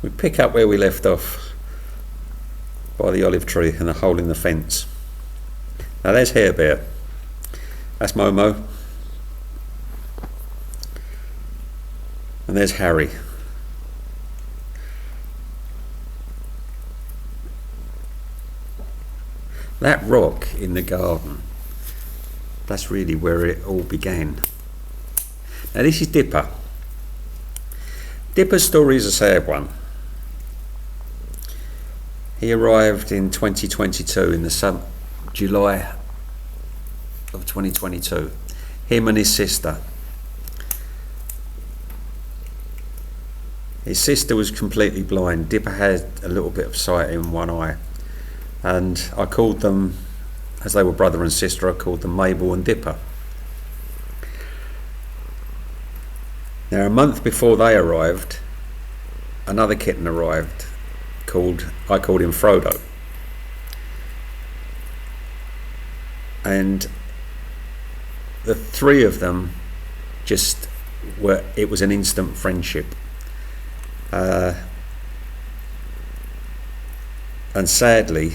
We pick up where we left off by the olive tree and the hole in the fence. Now there's Hair Bear. That's Momo. And there's Harry. That rock in the garden, that's really where it all began. Now this is Dipper. Dipper's story is a sad one. He arrived in 2022, in the July of 2022. Him and his sister. His sister was completely blind. Dipper had a little bit of sight in one eye. And I called them, as they were brother and sister, I called them Mabel and Dipper. Now a month before they arrived, another kitten arrived, I called him Frodo. And the three of them it was an instant friendship. And sadly,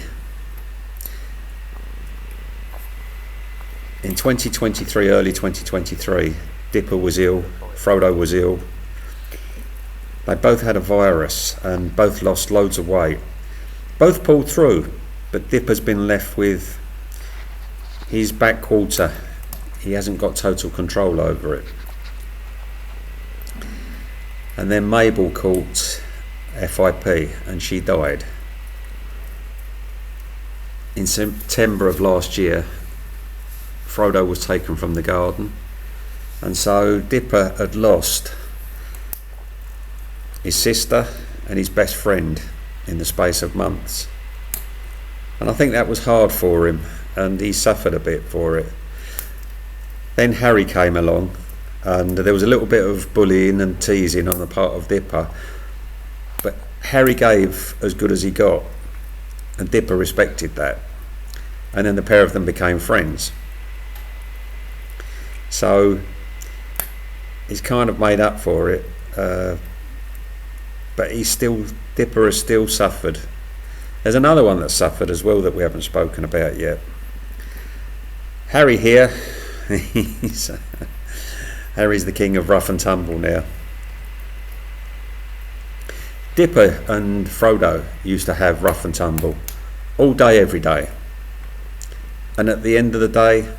in 2023, early 2023, Dipper was ill, Frodo was ill. They both had a virus and both lost loads of weight. Both pulled through, but Dipper's been left with his back quarter. He hasn't got total control over it. And then Mabel caught FIP and she died. In September of last year, Frodo was taken from the garden, and so Dipper had lost his sister and his best friend in the space of months. And I think that was hard for him, and he suffered a bit for it. Then Harry came along, and there was a little bit of bullying and teasing on the part of Dipper, but Harry gave as good as he got, and Dipper respected that, and then the pair of them became friends. So he's kind of made up for it, but Dipper has still suffered. There's another one that suffered as well that we haven't spoken about yet. Harry here, Harry's the king of rough and tumble now. Dipper and Frodo used to have rough and tumble all day, every day. And at the end of the day,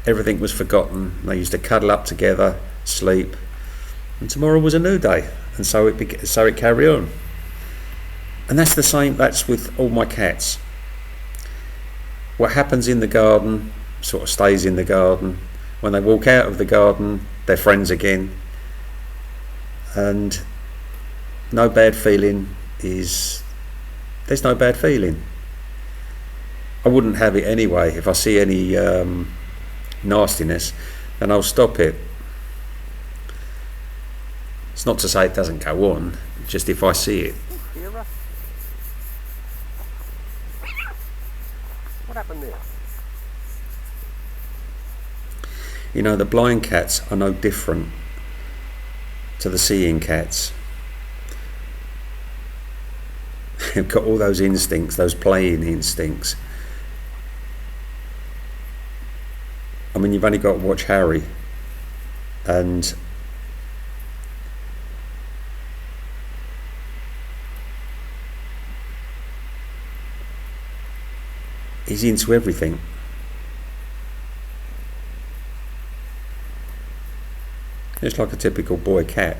everything was forgotten. They used to cuddle up together, sleep, and tomorrow was a new day. And so it carried on. And that's the same. That's with all my cats. What happens in the garden sort of stays in the garden. When they walk out of the garden, they're friends again. And there's no bad feeling. I wouldn't have it anyway. If I see any nastiness, then I'll stop it. It's not to say it doesn't go on, just if I see it. What happened there? You know, the blind cats are no different to the seeing cats. They've got all those instincts, those playing instincts. I mean, you've only got to watch Harry, and he's into everything. It's like a typical boy cat.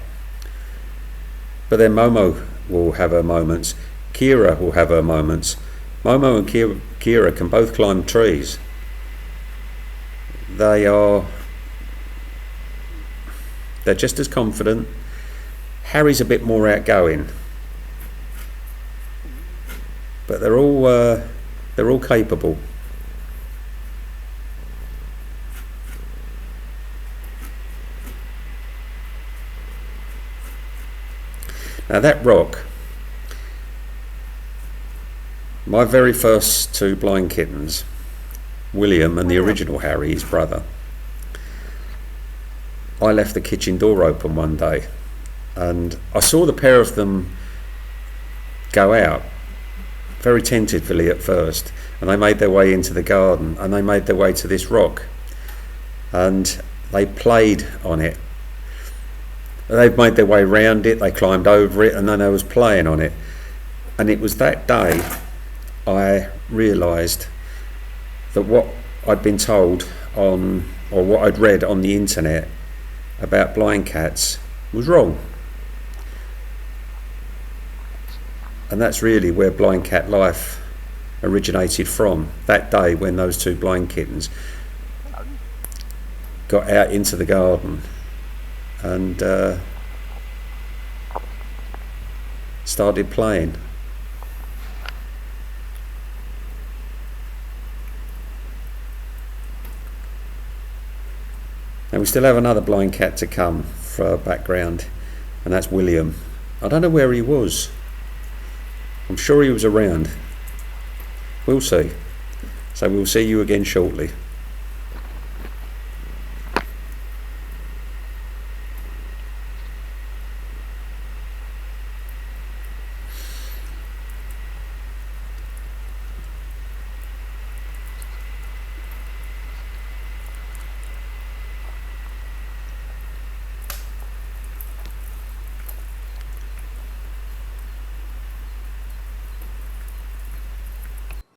But then Momo will have her moments. Kira will have her moments. Momo and Kira can both climb trees. They're just as confident. Harry's a bit more outgoing, but they're all capable. Now that rock, my very first two blind kittens, William and the original Harry, his brother, I left the kitchen door open one day and I saw the pair of them go out very tentatively at first, and they made their way into the garden, and they made their way to this rock, and they played on it. They made their way round it, they climbed over it, and then they was playing on it. And it was that day I realised that what I'd been told on, or what I'd read on the internet about blind cats was wrong. And that's really where blind cat life originated from. That day when those two blind kittens got out into the garden and started playing. And we still have another blind cat to come for background, and that's William. I don't know where he was. I'm sure he was around. We'll see. So we'll see you again shortly.